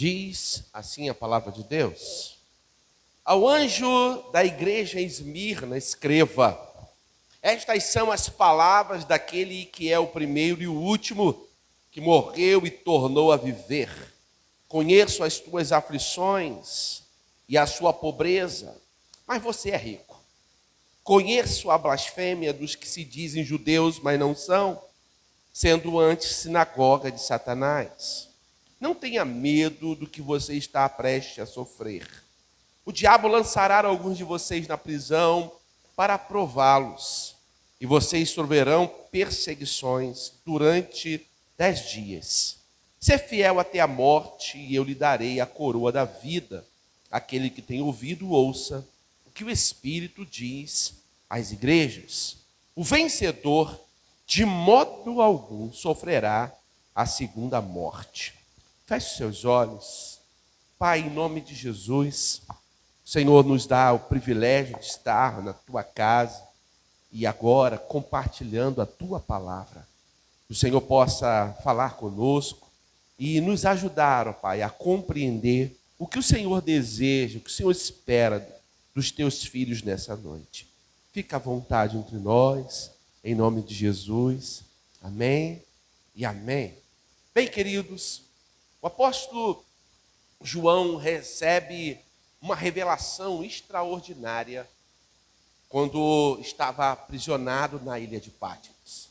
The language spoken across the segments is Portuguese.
Diz assim a palavra de Deus: ao anjo da igreja em Esmirna escreva: estas são as palavras daquele que é o primeiro e o último, que morreu e tornou a viver. Conheço as tuas aflições e a sua pobreza, mas você é rico. Conheço a blasfêmia dos que se dizem judeus, mas não são, sendo antes sinagoga de Satanás. Não tenha medo do que você está prestes a sofrer. O diabo lançará alguns de vocês na prisão para prová-los, e vocês sofrerão perseguições durante 10 dias. Ser fiel até a morte, e eu lhe darei a coroa da vida. Aquele que tem ouvido, ouça o que o Espírito diz às igrejas. O vencedor, de modo algum, sofrerá a segunda morte. Feche seus olhos. Pai, em nome de Jesus, o Senhor nos dá o privilégio de estar na tua casa e agora compartilhando a tua palavra. Que o Senhor possa falar conosco e nos ajudar, ó Pai, a compreender o que o Senhor deseja, o que o Senhor espera dos teus filhos nessa noite. Fica à vontade entre nós, em nome de Jesus. Amém e amém. Bem, queridos, o apóstolo João recebe uma revelação extraordinária quando estava aprisionado na ilha de Patmos.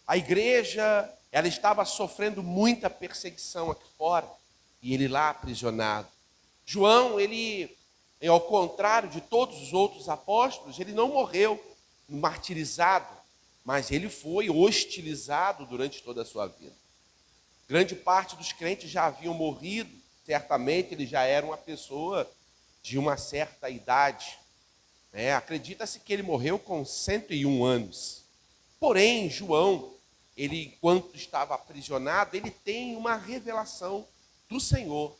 A igreja, ela estava sofrendo muita perseguição aqui fora, e ele lá aprisionado. João, ele, ao contrário de todos os outros apóstolos, ele não morreu martirizado, mas ele foi hostilizado durante toda a sua vida. Grande parte dos crentes já haviam morrido, certamente ele já era uma pessoa de uma certa idade. Acredita-se que ele morreu com 101 anos. Porém, João, ele, enquanto estava aprisionado, ele tem uma revelação do Senhor.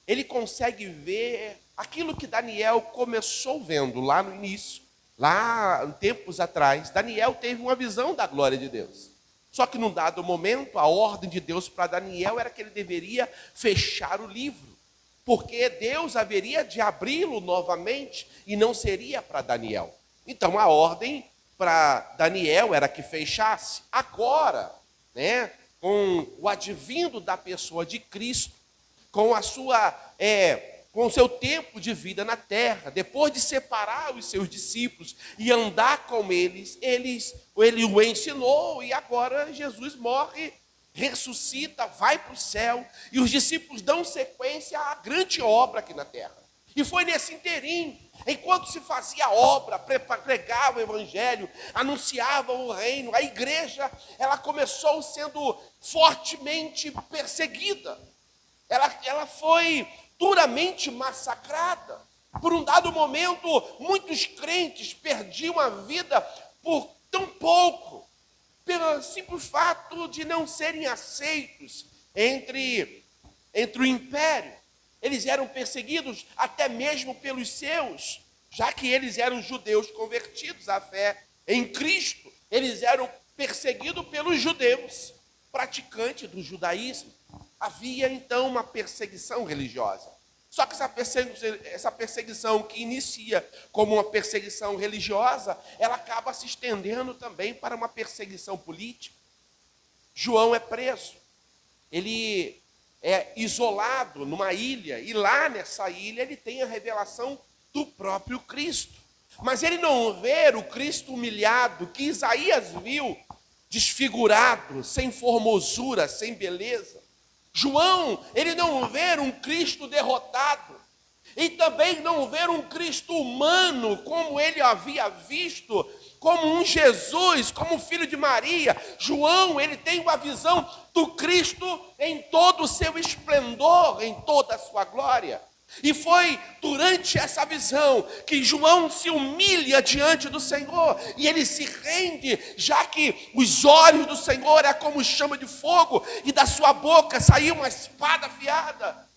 Ele consegue ver aquilo que Daniel começou vendo lá no início, lá tempos atrás. Daniel teve uma visão da glória de Deus. Só que num dado momento, a ordem de Deus para Daniel era que ele deveria fechar o livro, porque Deus haveria de abri-lo novamente e não seria para Daniel. Então a ordem para Daniel era que fechasse. Agora, com o advindo da pessoa de Cristo, com o seu tempo de vida na terra, depois de separar os seus discípulos e andar com eles, ele o ensinou, e agora Jesus morre, ressuscita, vai para o céu, e os discípulos dão sequência à grande obra aqui na terra. E foi nesse inteirinho, enquanto se fazia a obra, pregava o evangelho, anunciava o reino, a igreja, ela começou sendo fortemente perseguida. Ela foi duramente massacrada. Por um dado momento, muitos crentes perdiam a vida por tão pouco, pelo simples fato de não serem aceitos entre o império. Eles eram perseguidos até mesmo pelos seus, já que eles eram judeus convertidos à fé em Cristo. Eles eram perseguidos pelos judeus, praticantes do judaísmo. Havia, então, uma perseguição religiosa. Só que essa perseguição que inicia como uma perseguição religiosa, ela acaba se estendendo também para uma perseguição política. João é preso. Ele é isolado numa ilha, e lá nessa ilha ele tem a revelação do próprio Cristo. Mas ele não vê o Cristo humilhado que Isaías viu, desfigurado, sem formosura, sem beleza. João, ele não vê um Cristo derrotado, e também não vê um Cristo humano, como ele havia visto, como um Jesus, como um filho de Maria. João, ele tem uma visão do Cristo em todo o seu esplendor, em toda a sua glória. E foi durante essa visão que João se humilha diante do Senhor, e ele se rende, já que os olhos do Senhor é como chama de fogo, e da sua boca saiu uma espada afiada.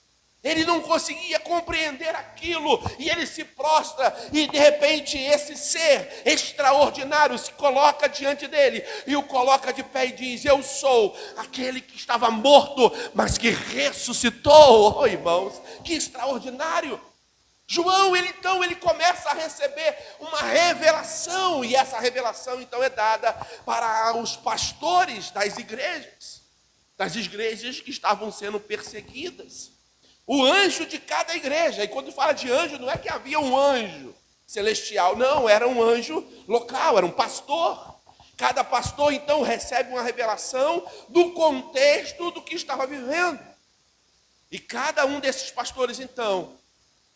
Ele não conseguia compreender aquilo, e ele se prostra, e de repente esse ser extraordinário se coloca diante dele, e o coloca de pé e diz: eu sou aquele que estava morto, mas que ressuscitou. Oh, irmãos, que extraordinário! João, ele começa a receber uma revelação, e essa revelação então é dada para os pastores das igrejas que estavam sendo perseguidas. O anjo de cada igreja, e quando fala de anjo, não é que havia um anjo celestial, não, era um anjo local, era um pastor. Cada pastor então recebe uma revelação do contexto do que estava vivendo. E cada um desses pastores então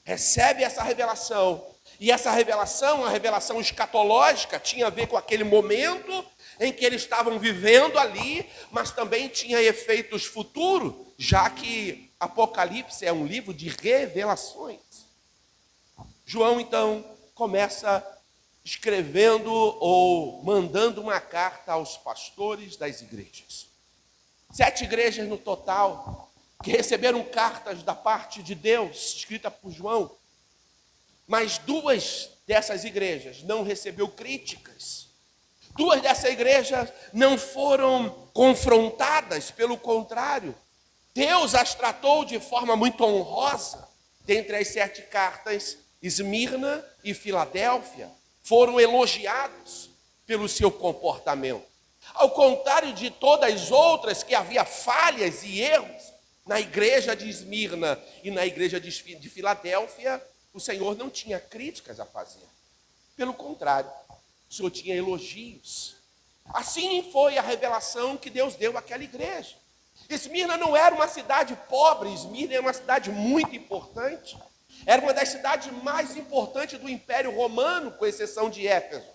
recebe essa revelação, e essa revelação, a revelação escatológica, tinha a ver com aquele momento em que eles estavam vivendo ali, mas também tinha efeitos futuros, já que Apocalipse é um livro de revelações. João, então, começa escrevendo ou mandando uma carta aos pastores das igrejas. 7 igrejas no total, que receberam cartas da parte de Deus, escrita por João. Mas 2 dessas igrejas não recebeu críticas. 2 dessas igrejas não foram confrontadas, pelo contrário. Deus as tratou de forma muito honrosa. Dentre as 7 cartas, Esmirna e Filadélfia foram elogiados pelo seu comportamento. Ao contrário de todas as outras, que havia falhas e erros, na igreja de Esmirna e na igreja de Filadélfia, o Senhor não tinha críticas a fazer. Pelo contrário, o Senhor tinha elogios. Assim foi a revelação que Deus deu àquela igreja. Esmirna não era uma cidade pobre, Esmirna era uma cidade muito importante. Era uma das cidades mais importantes do Império Romano, com exceção de Éfeso.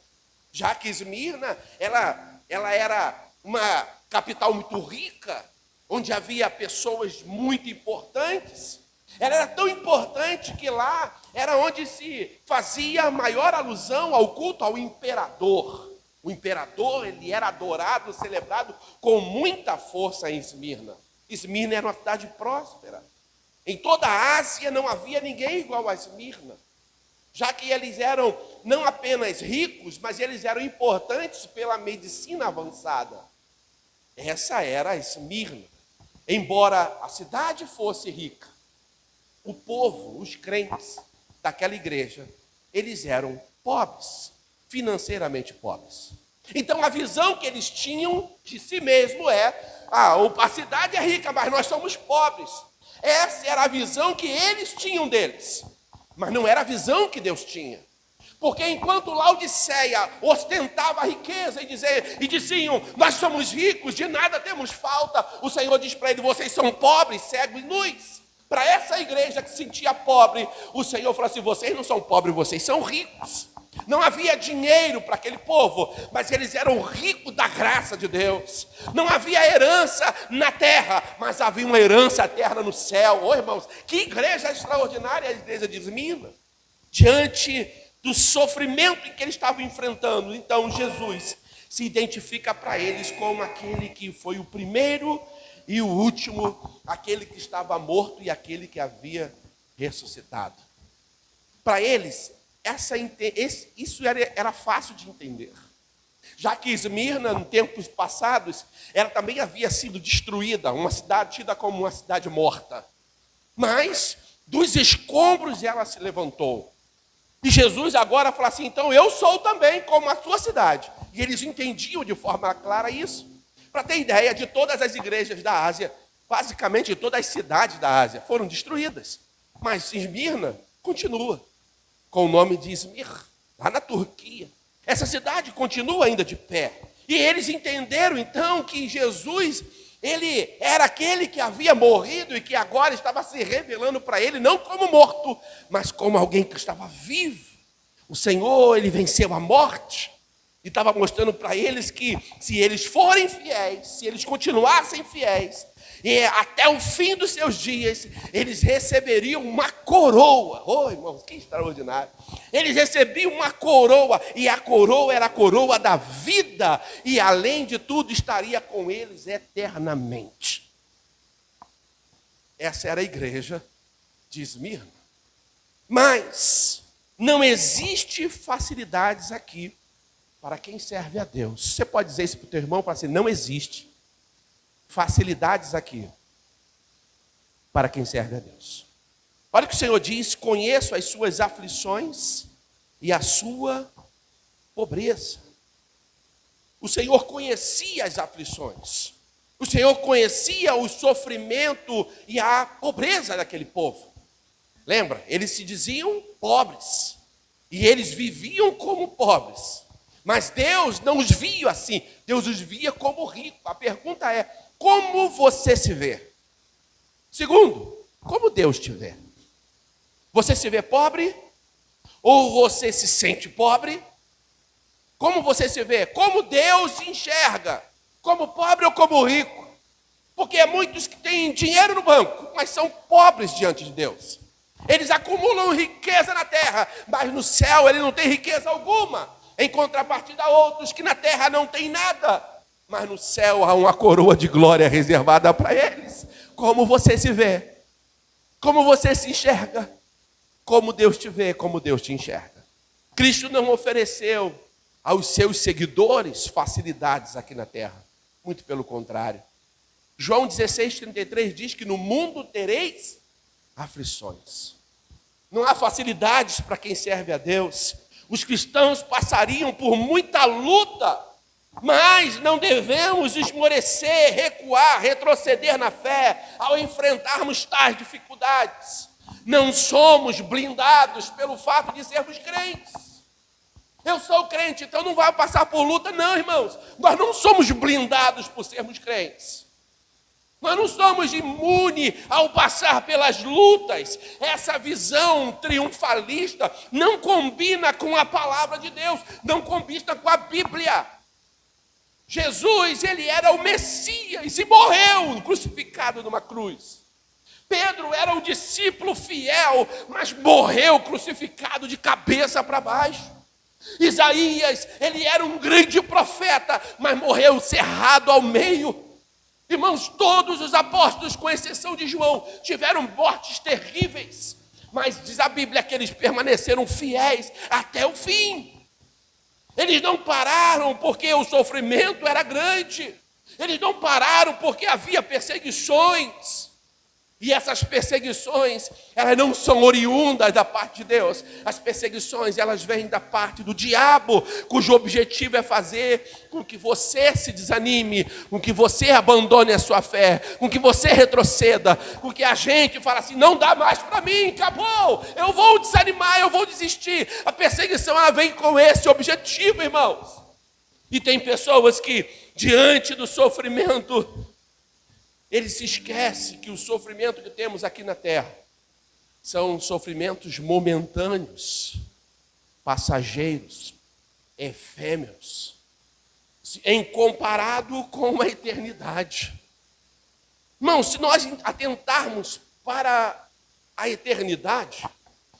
Já que Esmirna, ela era uma capital muito rica, onde havia pessoas muito importantes. Ela era tão importante que lá era onde se fazia a maior alusão ao culto ao imperador. O imperador, ele era adorado, celebrado com muita força em Esmirna. Esmirna era uma cidade próspera. Em toda a Ásia não havia ninguém igual a Esmirna, já que eles eram não apenas ricos, mas eles eram importantes pela medicina avançada. Essa era Esmirna. Embora a cidade fosse rica, o povo, os crentes daquela igreja, eles eram pobres, financeiramente pobres. Então a visão que eles tinham de si mesmo é: a cidade é rica, mas nós somos pobres. Essa era a visão que eles tinham deles, mas não era a visão que Deus tinha. Porque enquanto Laodiceia ostentava a riqueza e diziam: nós somos ricos, de nada temos falta, o Senhor diz para ele: vocês são pobres, cegos e nus. Para essa igreja que se sentia pobre, o Senhor falou assim: vocês não são pobres, vocês são ricos. Não havia dinheiro para aquele povo, mas eles eram ricos da graça de Deus. Não havia herança na terra, mas havia uma herança eterna no céu. Oh, irmãos, que igreja extraordinária a igreja de Esmirna. Diante do sofrimento em que eles estavam enfrentando, então Jesus se identifica para eles como aquele que foi o primeiro e o último, aquele que estava morto e aquele que havia ressuscitado. Para eles, isso era fácil de entender, já que Esmirna, em tempos passados, ela também havia sido destruída, uma cidade tida como uma cidade morta. Mas dos escombros ela se levantou. E Jesus agora fala assim: então eu sou também como a sua cidade. E eles entendiam de forma clara isso. Para ter ideia, de todas as igrejas da Ásia, basicamente todas as cidades da Ásia foram destruídas. Mas Esmirna continua com o nome de Izmir, lá na Turquia. Essa cidade continua ainda de pé. E eles entenderam então que Jesus, ele era aquele que havia morrido e que agora estava se revelando para ele, não como morto, mas como alguém que estava vivo. O Senhor, ele venceu a morte e estava mostrando para eles que se eles forem fiéis, se eles continuassem fiéis, e até o fim dos seus dias, eles receberiam uma coroa. Oh, irmãos, que extraordinário. Eles recebiam uma coroa, e a coroa era a coroa da vida, e além de tudo, estaria com eles eternamente. Essa era a igreja de Esmirna. Mas não existe facilidades aqui para quem serve a Deus. Você pode dizer isso para o teu irmão, falar assim, não existe facilidades aqui para quem serve a Deus. Olha o que o Senhor diz, conheço as suas aflições e a sua pobreza. O Senhor conhecia as aflições. O Senhor conhecia o sofrimento e a pobreza daquele povo. Lembra? Eles se diziam pobres. E eles viviam como pobres. Mas Deus não os via assim. Deus os via como ricos. A pergunta é, como você se vê? Segundo, como Deus te vê? Você se vê pobre? Ou você se sente pobre? Como você se vê? Como Deus se enxerga? Como pobre ou como rico? Porque há muitos que têm dinheiro no banco, mas são pobres diante de Deus. Eles acumulam riqueza na terra, mas no céu ele não tem riqueza alguma. Em contrapartida a outros que na terra não tem nada, mas no céu há uma coroa de glória reservada para eles. Como você se vê? Como você se enxerga? Como Deus te vê, como Deus te enxerga. Cristo não ofereceu aos seus seguidores facilidades aqui na terra. Muito pelo contrário. João 16:33 diz que no mundo tereis aflições. Não há facilidades para quem serve a Deus. Os cristãos passariam por muita luta, mas não devemos esmorecer, recuar, retroceder na fé ao enfrentarmos tais dificuldades. Não somos blindados pelo fato de sermos crentes. Eu sou crente, então não vai passar por luta. Não, irmãos. Nós não somos blindados por sermos crentes. Nós não somos imunes ao passar pelas lutas. Essa visão triunfalista não combina com a palavra de Deus, não combina com a Bíblia. Jesus, ele era o Messias e morreu crucificado numa cruz. Pedro era o discípulo fiel, mas morreu crucificado de cabeça para baixo. Isaías, ele era um grande profeta, mas morreu cerrado ao meio. Irmãos, todos os apóstolos, com exceção de João, tiveram mortes terríveis. Mas diz a Bíblia que eles permaneceram fiéis até o fim. Eles não pararam porque o sofrimento era grande. Eles não pararam porque havia perseguições. E essas perseguições, elas não são oriundas da parte de Deus. As perseguições, elas vêm da parte do diabo, cujo objetivo é fazer com que você se desanime, com que você abandone a sua fé, com que você retroceda, com que a gente fale assim, não dá mais para mim, acabou, eu vou desanimar, eu vou desistir. A perseguição, ela vem com esse objetivo, irmãos. E tem pessoas que, diante do sofrimento, ele se esquece que o sofrimento que temos aqui na terra são sofrimentos momentâneos, passageiros, efêmeros, em comparado com a eternidade. Irmão, se nós atentarmos para a eternidade,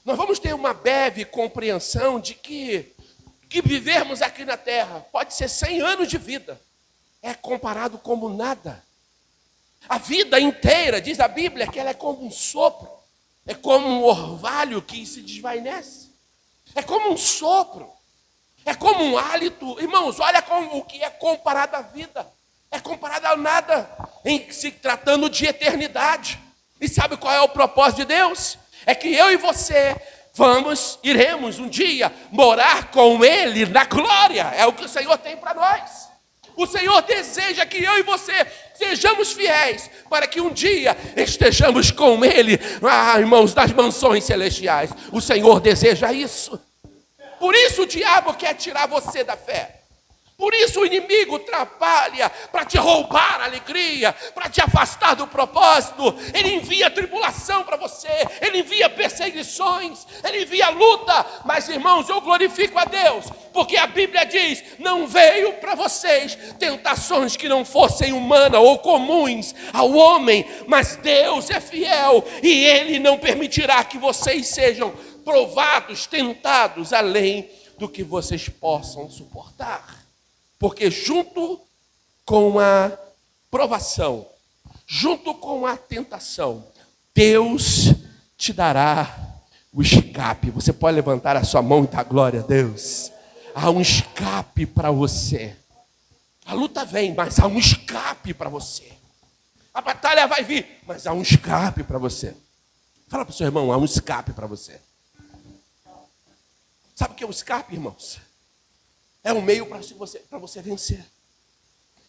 nós vamos ter uma breve compreensão de que vivermos aqui na terra pode ser 100 anos de vida, é comparado como nada. A vida inteira, diz a Bíblia, que ela é como um sopro, é como um orvalho que se desvanece, é como um sopro, é como um hálito. Irmãos, olha como o que é comparado à vida, é comparado a nada, em se tratando de eternidade. E sabe qual é o propósito de Deus? É que eu e você iremos um dia morar com Ele na glória, é o que o Senhor tem para nós. O Senhor deseja que eu e você sejamos fiéis para que um dia estejamos com Ele, irmãos, nas mansões celestiais. O Senhor deseja isso. Por isso o diabo quer tirar você da fé. Por isso o inimigo trabalha para te roubar a alegria, para te afastar do propósito. Ele envia tribulação para você, ele envia perseguições, ele envia luta. Mas, irmãos, eu glorifico a Deus, porque a Bíblia diz, não veio para vocês tentações que não fossem humanas ou comuns ao homem, mas Deus é fiel e Ele não permitirá que vocês sejam provados, tentados, além do que vocês possam suportar. Porque junto com a provação, junto com a tentação, Deus te dará o escape. Você pode levantar a sua mão e dar glória a Deus. Há um escape para você. A luta vem, mas há um escape para você. A batalha vai vir, mas há um escape para você. Fala para o seu irmão, há um escape para você. Sabe o que é o escape, irmãos? É um meio para você vencer.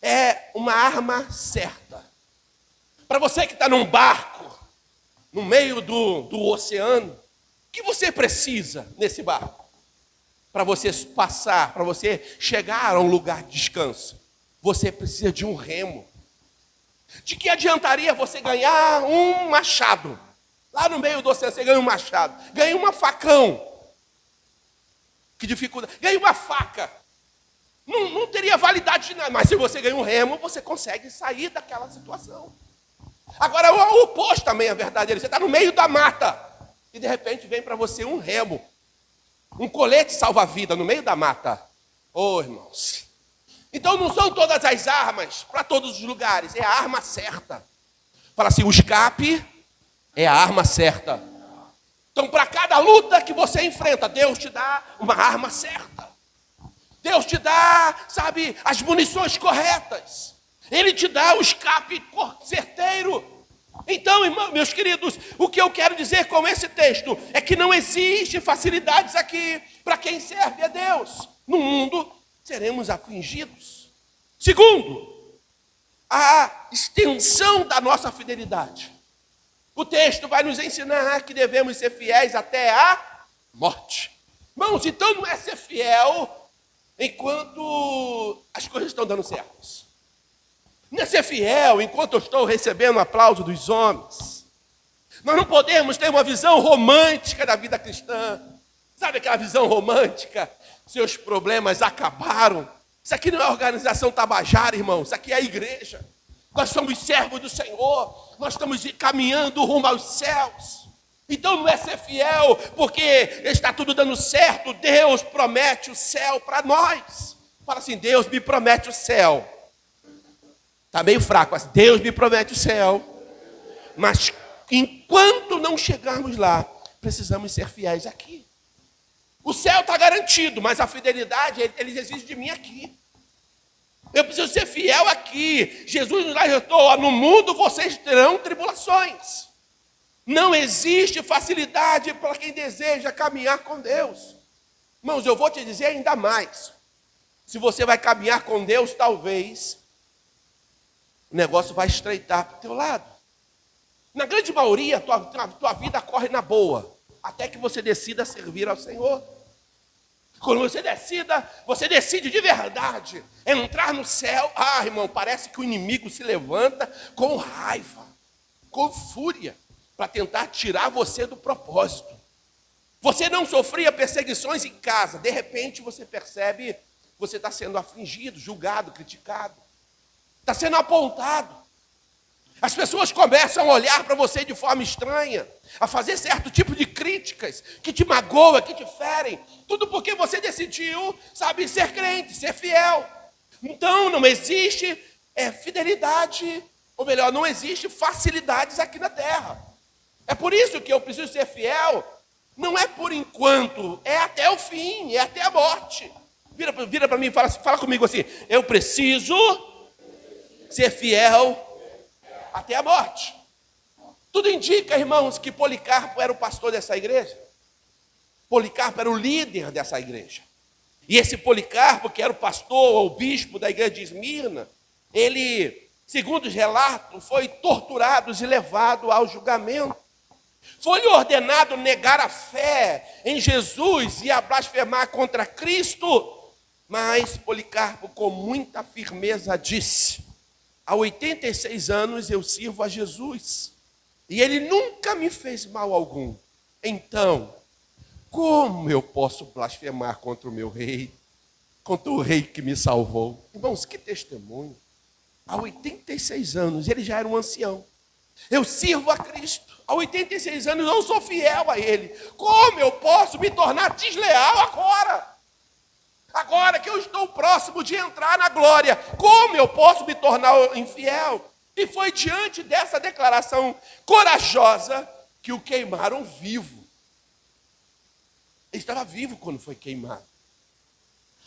É uma arma certa. Para você que está num barco, no meio do oceano, o que você precisa nesse barco? Para você passar, para você chegar a um lugar de descanso, você precisa de um remo. De que adiantaria você ganhar um machado? Lá no meio do oceano você ganha um machado, ganha uma facão. Que dificuldade. Ganha uma faca. Não teria validade de nada, mas se você ganha um remo, você consegue sair daquela situação. Agora, o oposto também é verdadeiro. Você está no meio da mata e de repente vem para você um remo, um colete salva-vida no meio da mata. Oh, irmãos. Então não são todas as armas para todos os lugares, é a arma certa. Fala assim, o escape é a arma certa. Então, para cada luta que você enfrenta, Deus te dá uma arma certa. Deus te dá, sabe, as munições corretas. Ele te dá o escape certeiro. Então, irmão, meus queridos, o que eu quero dizer com esse texto é que não existe facilidades aqui para quem serve a Deus. No mundo, seremos afligidos. Segundo, a extensão da nossa fidelidade. O texto vai nos ensinar que devemos ser fiéis até a morte. Irmãos, então não é ser fiel enquanto as coisas estão dando certo. Não é ser fiel enquanto eu estou recebendo o aplauso dos homens. Nós não podemos ter uma visão romântica da vida cristã. Sabe aquela visão romântica? Seus problemas acabaram. Isso aqui não é organização Tabajara, irmão. Isso aqui é a igreja. Nós somos servos do Senhor. Nós estamos caminhando rumo aos céus. Então não é ser fiel porque está tudo dando certo. Deus promete o céu para nós. Fala assim, Deus me promete o céu. Está meio fraco, mas Deus me promete o céu. Mas enquanto não chegarmos lá, precisamos ser fiéis aqui. O céu está garantido, mas a fidelidade, ele exige de mim aqui. Eu preciso ser fiel aqui. Jesus nos alertou, no mundo vocês terão tribulações. Não existe facilidade para quem deseja caminhar com Deus. Irmãos, eu vou te dizer ainda mais. Se você vai caminhar com Deus, talvez o negócio vai estreitar para o teu lado. Na grande maioria, tua vida corre na boa, até que você decida servir ao Senhor. Quando você decide de verdade entrar no céu, irmão, parece que o inimigo se levanta com raiva, com fúria, para tentar tirar você do propósito. Você não sofria perseguições em casa, de repente você percebe que você está sendo afligido, julgado, criticado, está sendo apontado. As pessoas começam a olhar para você de forma estranha, a fazer certo tipo de críticas que te magoam, que te ferem. Tudo porque você decidiu, sabe, ser crente, ser fiel. Então não existe fidelidade, ou melhor, não existe facilidades aqui na terra. É por isso que eu preciso ser fiel. Não é por enquanto, é até o fim, é até a morte. Vira para mim e fala comigo assim, eu preciso ser fiel até a morte. Tudo indica, irmãos, que Policarpo era o pastor dessa igreja. Policarpo era o líder dessa igreja. E esse Policarpo, que era o pastor ou bispo da igreja de Esmirna, ele, segundo os relatos, foi torturado e levado ao julgamento. Foi-lhe ordenado negar a fé em Jesus e a blasfemar contra Cristo. Mas Policarpo, com muita firmeza, disse: há 86 anos eu sirvo a Jesus, e ele nunca me fez mal algum. Então, como eu posso blasfemar contra o meu rei, contra o rei que me salvou? Irmãos, que testemunho. Há 86 anos, ele já era um ancião. Eu sirvo a Cristo. Há 86 anos eu sou fiel a Ele. Como eu posso me tornar desleal agora? Agora que eu estou próximo de entrar na glória, como eu posso me tornar infiel? E foi diante dessa declaração corajosa que o queimaram vivo. Ele estava vivo quando foi queimado.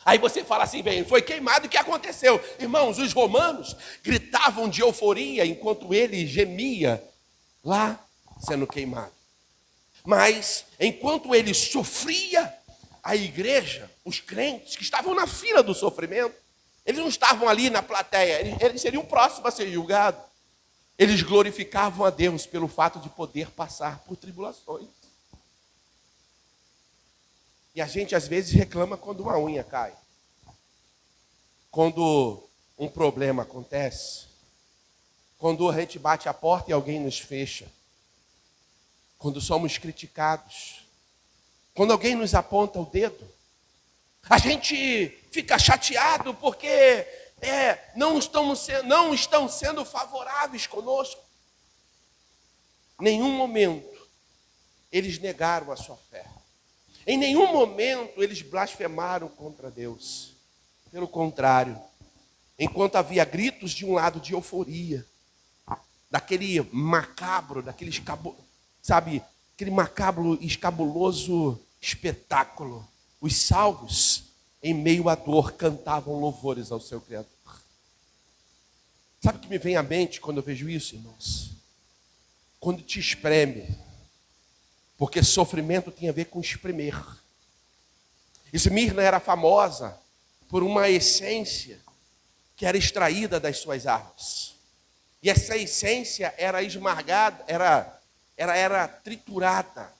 Aí você fala assim, bem, foi queimado, o que aconteceu? Irmãos, os romanos gritavam de euforia enquanto ele gemia lá sendo queimado. Mas, enquanto ele sofria, a igreja, os crentes que estavam na fila do sofrimento, eles não estavam ali na plateia, eles seriam próximos a ser julgados. Eles glorificavam a Deus pelo fato de poder passar por tribulações. E a gente às vezes reclama quando uma unha cai. Quando um problema acontece. Quando a gente bate a porta e alguém nos fecha. Quando somos criticados. Quando alguém nos aponta o dedo. A gente fica chateado porque não estão sendo favoráveis conosco. Em nenhum momento eles negaram a sua fé. Em nenhum momento eles blasfemaram contra Deus. Pelo contrário, enquanto havia gritos de um lado de euforia, daquele macabro, aquele macabro e escabuloso espetáculo, os salvos, em meio à dor, cantavam louvores ao seu Criador. Sabe o que me vem à mente quando eu vejo isso, irmãos? Quando te espreme. Porque sofrimento tem a ver com espremer. Esmirna era famosa por uma essência que era extraída das suas árvores. E essa essência era esmagada, era triturada.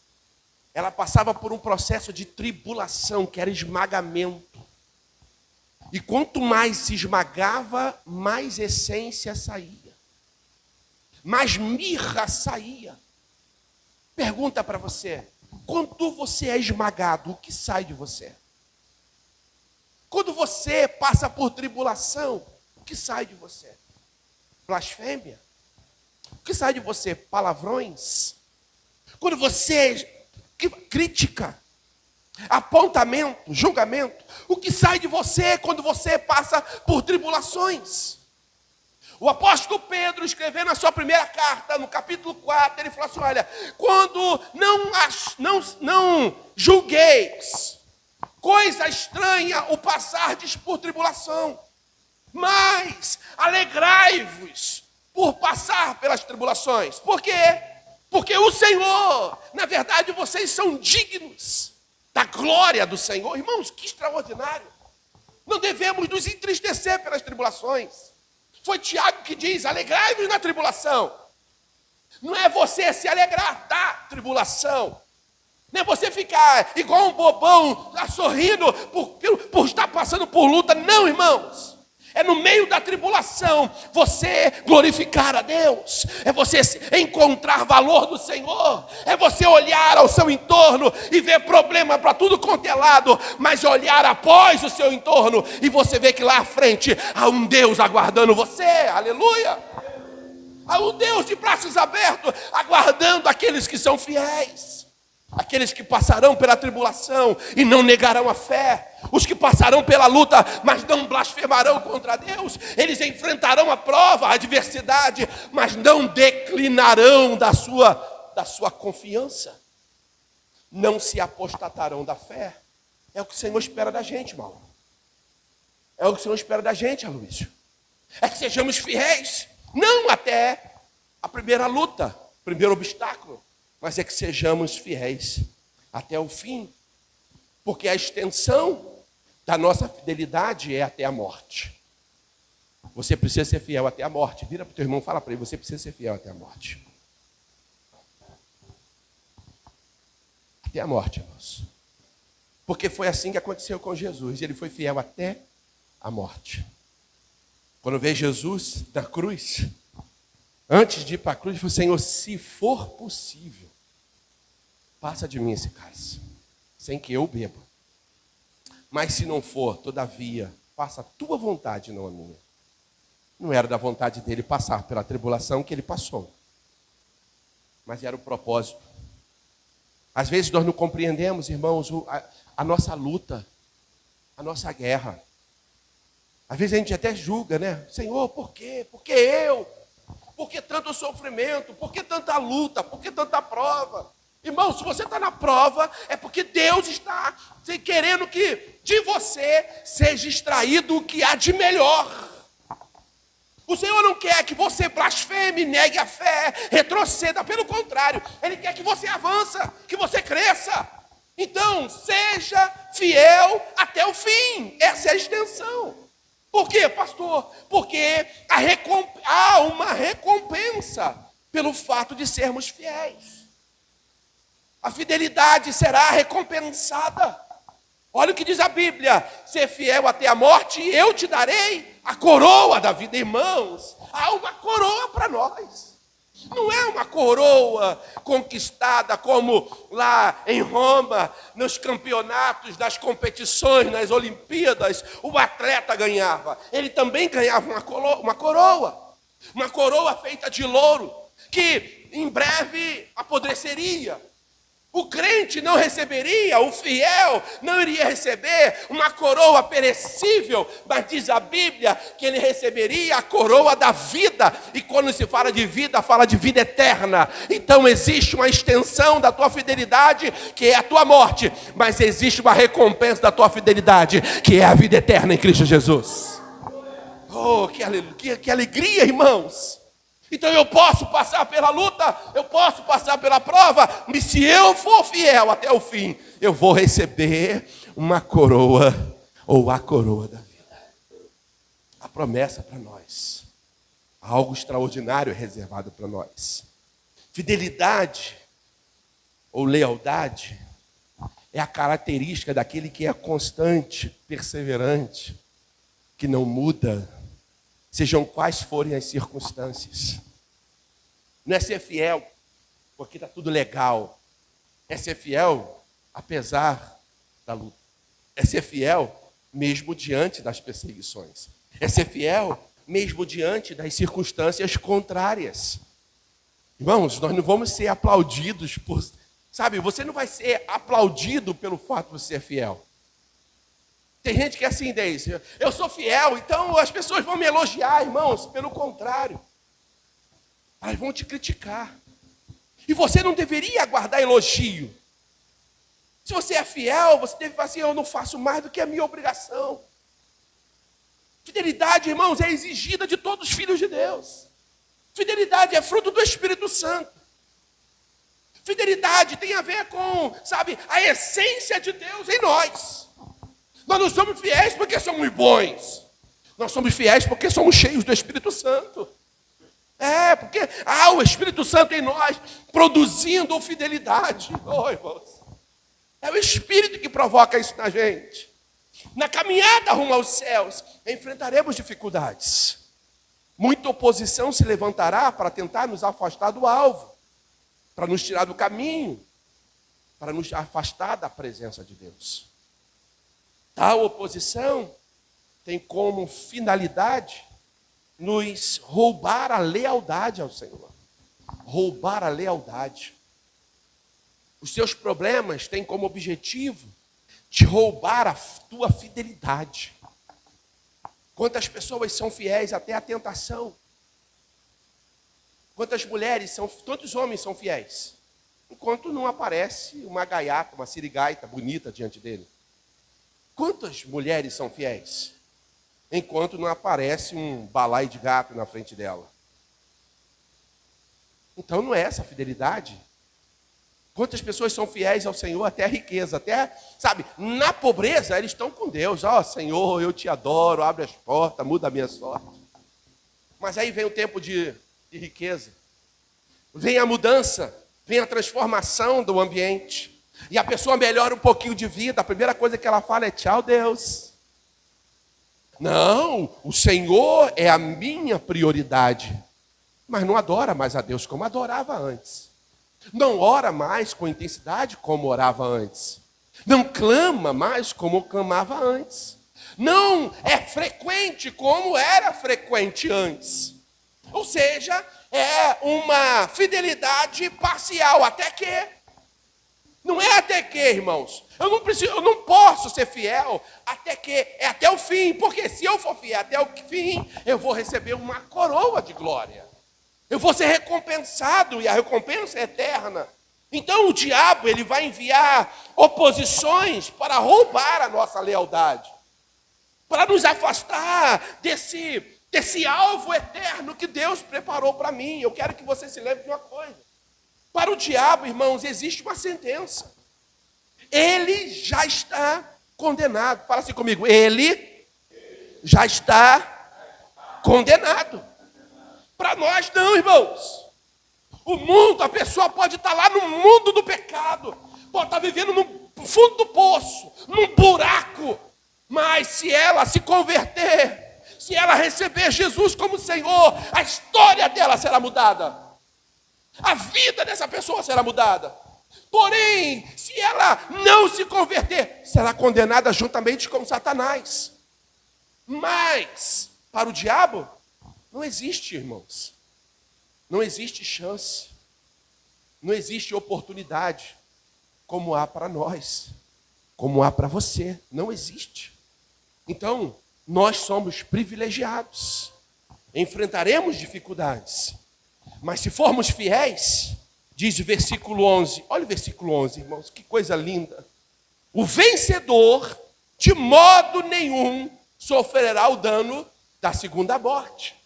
Ela passava por um processo de tribulação, que era esmagamento. E quanto mais se esmagava, mais essência saía. Mais mirra saía. Pergunta para você, quando você é esmagado, o que sai de você? Quando você passa por tribulação, o que sai de você? Blasfêmia? O que sai de você? Palavrões? Quando você crítica, apontamento, julgamento, o que sai de você quando você passa por tribulações? O apóstolo Pedro, escrevendo a sua primeira carta, no capítulo 4, ele falou assim, olha, quando não julgueis coisa estranha o passardes por tribulação, mas alegrai-vos por passar pelas tribulações. Por quê? Porque o Senhor, na verdade, vocês são dignos da glória do Senhor. Irmãos, que extraordinário. Não devemos nos entristecer pelas tribulações. Foi Tiago que diz, alegrai-vos na tribulação. Não é você se alegrar da tribulação. Não é você ficar igual um bobão, sorrindo por estar passando por luta. Não, irmãos. É no meio da tribulação você glorificar a Deus. É você encontrar valor do Senhor. É você olhar ao seu entorno e ver problema para tudo quanto é lado. Mas olhar após o seu entorno e você vê que lá à frente há um Deus aguardando você. Aleluia! Há um Deus de braços abertos aguardando aqueles que são fiéis. Aqueles que passarão pela tribulação e não negarão a fé. Os que passarão pela luta, mas não blasfemarão contra Deus. Eles enfrentarão a prova, a adversidade, mas não declinarão da sua confiança. Não se apostatarão da fé. É o que o Senhor espera da gente, Mauro. É o que o Senhor espera da gente, Aloysio. É que sejamos fiéis. Não até a primeira luta, primeiro obstáculo. Mas é que sejamos fiéis até o fim. Porque a extensão da nossa fidelidade é até a morte. Você precisa ser fiel até a morte. Vira para o teu irmão e fala para ele, você precisa ser fiel até a morte. Até a morte, irmãos. Porque foi assim que aconteceu com Jesus. Ele foi fiel até a morte. Quando veio Jesus na cruz, antes de ir para a cruz, ele falou, Senhor, se for possível, passa de mim esse cálice, sem que eu beba. Mas se não for, todavia, faça a tua vontade, não a minha. Não era da vontade dele passar pela tribulação que ele passou. Mas era o propósito. Às vezes nós não compreendemos, irmãos, a nossa luta, a nossa guerra. Às vezes a gente até julga, né? Senhor, por quê? Por que eu? Por que tanto sofrimento? Por que tanta luta? Por que tanta prova? Irmão, se você está na prova, é porque Deus está querendo que de você seja extraído o que há de melhor. O Senhor não quer que você blasfeme, negue a fé, retroceda. Pelo contrário, Ele quer que você avance, que você cresça. Então, seja fiel até o fim. Essa é a extensão. Por quê, pastor? Porque há uma recompensa pelo fato de sermos fiéis. A fidelidade será recompensada. Olha o que diz a Bíblia: ser fiel até a morte e eu te darei a coroa da vida. Irmãos, há uma coroa para nós. Não é uma coroa conquistada como lá em Roma, nos campeonatos, nas competições, nas Olimpíadas, o atleta ganhava. Ele também ganhava uma coroa. Uma coroa feita de louro, que em breve apodreceria. O crente não receberia, o fiel não iria receber uma coroa perecível, mas diz a Bíblia que ele receberia a coroa da vida. E quando se fala de vida eterna. Então existe uma extensão da tua fidelidade, que é a tua morte, mas existe uma recompensa da tua fidelidade, que é a vida eterna em Cristo Jesus. Oh, que alegria, irmãos! Então eu posso passar pela luta, eu posso passar pela prova, mas se eu for fiel até o fim, eu vou receber uma coroa, ou a coroa da vida. A promessa para nós, algo extraordinário é reservado para nós. Fidelidade ou lealdade é a característica daquele que é constante, perseverante, que não muda, sejam quais forem as circunstâncias. Não é ser fiel porque está tudo legal. É ser fiel apesar da luta. É ser fiel mesmo diante das perseguições. É ser fiel mesmo diante das circunstâncias contrárias. Irmãos, nós não vamos ser aplaudidos por... Sabe, você não vai ser aplaudido pelo fato de ser fiel. Tem gente que é assim, Deise, eu sou fiel, então as pessoas vão me elogiar, irmãos. Pelo contrário, elas vão te criticar. E você não deveria aguardar elogio. Se você é fiel, você deve falar assim: eu não faço mais do que a minha obrigação. Fidelidade, irmãos, é exigida de todos os filhos de Deus. Fidelidade é fruto do Espírito Santo. Fidelidade tem a ver com, sabe, a essência de Deus em nós. Nós não somos fiéis porque somos bons. Nós somos fiéis porque somos cheios do Espírito Santo. Porque há o Espírito Santo em nós, produzindo fidelidade. Oh, irmãos. É o Espírito que provoca isso na gente. Na caminhada rumo aos céus, enfrentaremos dificuldades. Muita oposição se levantará para tentar nos afastar do alvo, para nos tirar do caminho, para nos afastar da presença de Deus. Tal oposição tem como finalidade nos roubar a lealdade ao Senhor. Roubar a lealdade. Os seus problemas têm como objetivo te roubar a tua fidelidade. Quantas pessoas são fiéis até à tentação? Quantas homens são fiéis? Enquanto não aparece uma gaiata, uma sirigaita bonita diante dele. Quantas mulheres são fiéis? Enquanto não aparece um balaio de gato na frente dela. Então não é essa a fidelidade. Quantas pessoas são fiéis ao Senhor até a riqueza, até, sabe, na pobreza eles estão com Deus. Senhor, eu te adoro, abre as portas, muda a minha sorte. Mas aí vem o tempo de riqueza. Vem a mudança, vem a transformação do ambiente. E a pessoa melhora um pouquinho de vida, a primeira coisa que ela fala é: tchau, Deus. Não, o Senhor é a minha prioridade. Mas não adora mais a Deus como adorava antes. Não ora mais com intensidade como orava antes. Não clama mais como clamava antes. Não é frequente como era frequente antes. Ou seja, é uma fidelidade parcial, até que. Não é até que, irmãos. Eu não posso ser fiel até que, é até o fim. Porque se eu for fiel até o fim, eu vou receber uma coroa de glória. Eu vou ser recompensado e a recompensa é eterna. Então o diabo ele vai enviar oposições para roubar a nossa lealdade, para nos afastar desse alvo eterno que Deus preparou para mim. Eu quero que você se lembre de uma coisa. Para o diabo, irmãos, existe uma sentença. Ele já está condenado. Fala assim comigo. Ele já está condenado. Para nós não, irmãos. O mundo, a pessoa pode estar lá no mundo do pecado, pode estar vivendo no fundo do poço, num buraco, mas se ela se converter, se ela receber Jesus como Senhor, a história dela será mudada. A vida dessa pessoa será mudada. Porém, se ela não se converter, será condenada juntamente com Satanás. Mas, para o diabo, não existe, irmãos. Não existe chance. Não existe oportunidade como há para nós, como há para você. Não existe. Então, nós somos privilegiados. Enfrentaremos dificuldades. Mas se formos fiéis, diz o versículo 11. Olha o versículo 11, irmãos, que coisa linda. O vencedor, de modo nenhum, sofrerá o dano da segunda morte.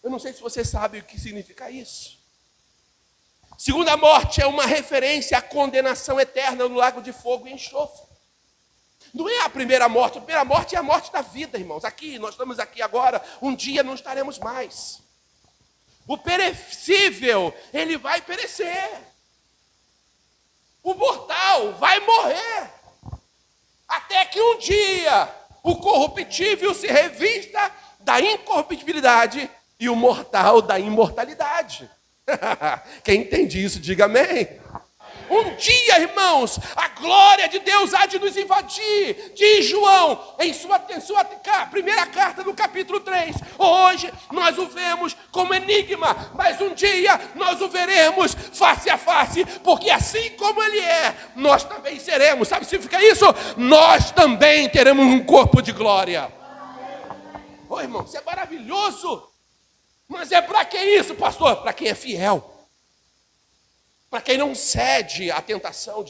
Eu não sei se você sabe o que significa isso. Segunda morte é uma referência à condenação eterna no lago de fogo e enxofre. Não é a primeira morte é a morte da vida, irmãos. Aqui, nós estamos aqui agora, um dia não estaremos mais. O perecível, ele vai perecer. O mortal vai morrer. Até que um dia o corruptível se revista da incorruptibilidade e o mortal da imortalidade. Quem entende isso, diga amém. Um dia, irmãos, a glória de Deus há de nos invadir. Diz João, em sua primeira carta, no capítulo 3. Hoje nós o vemos como enigma, mas um dia nós o veremos face a face, porque assim como ele é, nós também seremos. Sabe o que significa isso? Nós também teremos um corpo de glória. Ô, irmão, isso é maravilhoso. Mas é para que isso, pastor? Para quem é fiel. Para quem não cede à tentação.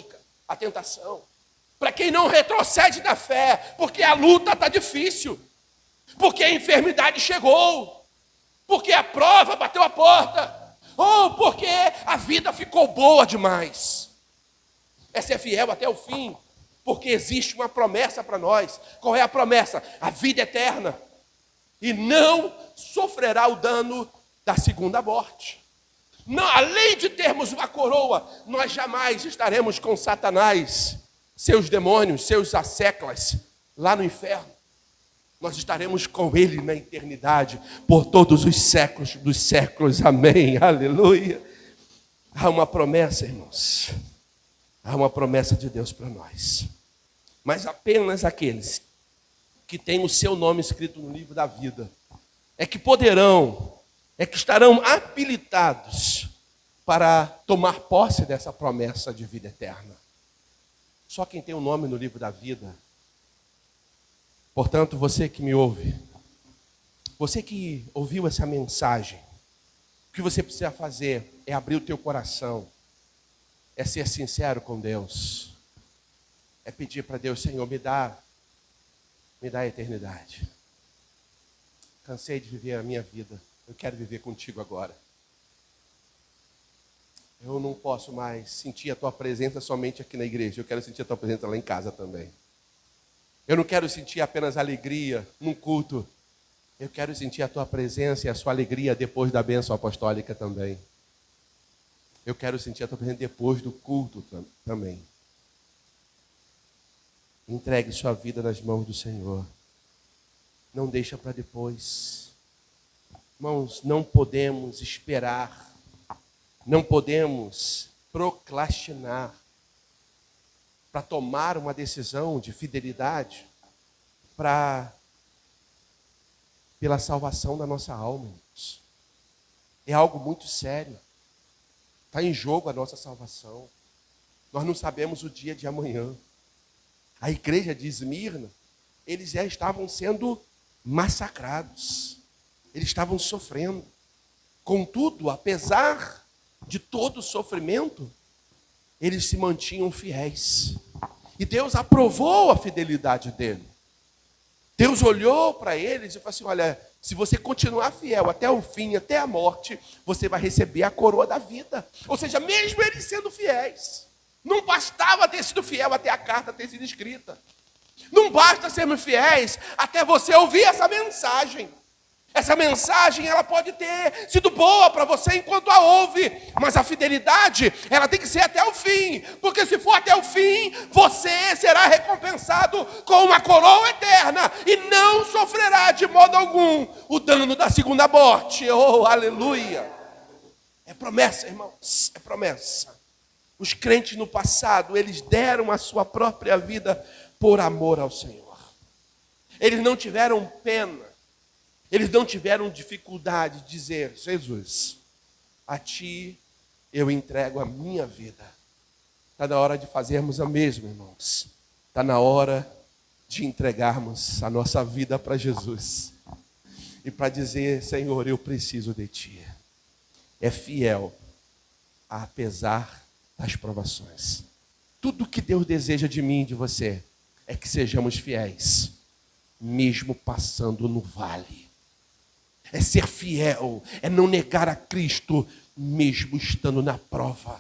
Para quem não retrocede da fé, porque a luta está difícil. Porque a enfermidade chegou. Porque a prova bateu a porta. Ou porque a vida ficou boa demais. É ser fiel até o fim. Porque existe uma promessa para nós. Qual é a promessa? A vida eterna. E não sofrerá o dano da segunda morte. Não, além de termos uma coroa, nós jamais estaremos com Satanás, seus demônios, seus asseclas, lá no inferno. Nós estaremos com ele na eternidade, por todos os séculos dos séculos. Amém, aleluia. Há uma promessa, irmãos. Há uma promessa de Deus para nós. Mas apenas aqueles que têm o seu nome escrito no livro da vida é que estarão habilitados para tomar posse dessa promessa de vida eterna. Só quem tem o nome no livro da vida. Portanto, você que me ouve, você que ouviu essa mensagem, o que você precisa fazer é abrir o teu coração, é ser sincero com Deus, é pedir para Deus, Senhor, me dá a eternidade. Cansei de viver a minha vida. Eu quero viver contigo agora. Eu não posso mais sentir a tua presença somente aqui na igreja. Eu quero sentir a tua presença lá em casa também. Eu não quero sentir apenas alegria num culto. Eu quero sentir a tua presença e a sua alegria depois da bênção apostólica também. Eu quero sentir a tua presença depois do culto também. Entregue sua vida nas mãos do Senhor. Não deixa para depois. Irmãos, não podemos esperar. Não podemos procrastinar para tomar uma decisão de fidelidade pela salvação da nossa alma. Irmãos. É algo muito sério. Está em jogo a nossa salvação. Nós não sabemos o dia de amanhã. A igreja de Esmirna, eles já estavam sendo massacrados. Eles estavam sofrendo. Contudo, apesar de todo o sofrimento, eles se mantinham fiéis. E Deus aprovou a fidelidade dele. Deus olhou para eles e falou assim: olha, se você continuar fiel até o fim, até a morte, você vai receber a coroa da vida. Ou seja, mesmo eles sendo fiéis, não bastava ter sido fiel até a carta ter sido escrita. Não basta sermos fiéis até você ouvir essa mensagem. Essa mensagem, ela pode ter sido boa para você enquanto a ouve, mas a fidelidade, ela tem que ser até o fim, porque se for até o fim, você será recompensado com uma coroa eterna e não sofrerá de modo algum o dano da segunda morte. Oh, aleluia! É promessa, irmãos, é promessa. Os crentes no passado, eles deram a sua própria vida por amor ao Senhor. Eles não tiveram pena. Eles não tiveram dificuldade de dizer: Jesus, a Ti eu entrego a minha vida. Está na hora de fazermos a mesma, irmãos. Está na hora de entregarmos a nossa vida para Jesus. E para dizer: Senhor, eu preciso de Ti. É fiel, apesar das provações. Tudo que Deus deseja de mim e de você é que sejamos fiéis, mesmo passando no vale. É ser fiel, é não negar a Cristo, mesmo estando na prova.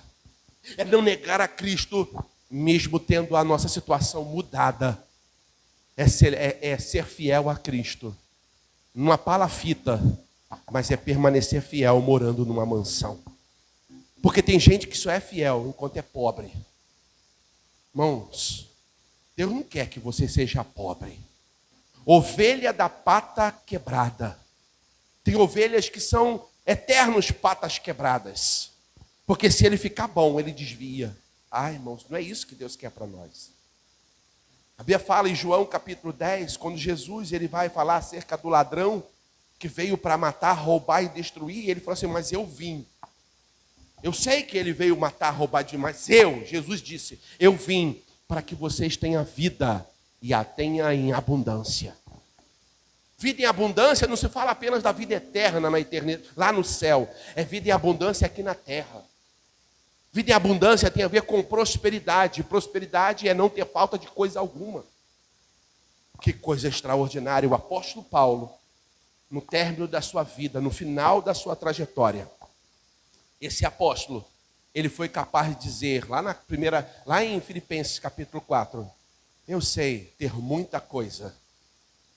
É não negar a Cristo, mesmo tendo a nossa situação mudada. É ser fiel a Cristo. Numa palafita, mas é permanecer fiel morando numa mansão. Porque tem gente que só é fiel enquanto é pobre. Irmãos, Deus não quer que você seja pobre. Ovelha da pata quebrada. Tem ovelhas que são eternos patas quebradas. Porque se ele ficar bom, ele desvia. Ah, irmãos, não é isso que Deus quer para nós. A Bíblia fala em João capítulo 10, quando Jesus ele vai falar acerca do ladrão que veio para matar, roubar e destruir, ele falou assim: mas eu vim. Eu sei que ele veio matar, roubar demais. Jesus disse, eu vim para que vocês tenham vida e a tenham em abundância. Vida em abundância não se fala apenas da vida eterna na eternidade, lá no céu. É vida em abundância aqui na terra. Vida em abundância tem a ver com prosperidade. Prosperidade é não ter falta de coisa alguma. Que coisa extraordinária. O apóstolo Paulo, no término da sua vida, no final da sua trajetória, esse apóstolo, ele foi capaz de dizer, lá em Filipenses capítulo 4, eu sei ter muita coisa.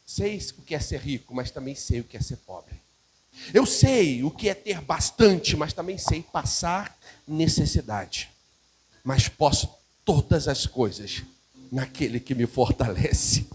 Sei o que é ser rico, mas também sei o que é ser pobre. Eu sei o que é ter bastante, mas também sei passar necessidade. Mas posso todas as coisas naquele que me fortalece.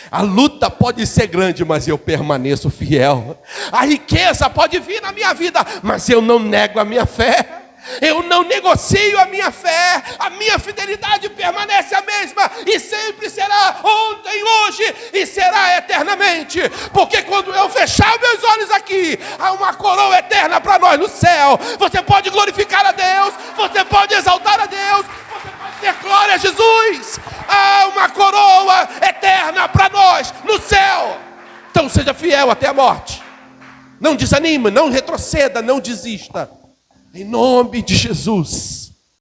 A luta pode ser grande, mas eu permaneço fiel. A riqueza pode vir na minha vida, mas eu não nego a minha fé. Eu não negocio a minha fé, a minha fidelidade permanece a mesma e sempre será, ontem, hoje e será eternamente. Porque quando eu fechar meus olhos aqui, há uma coroa eterna para nós no céu. Você pode glorificar a Deus, você pode exaltar a Deus, você pode ter glória a Jesus. Há uma coroa eterna para nós no céu. Então seja fiel até a morte. Não desanime, não retroceda, não desista. Em nome de Jesus.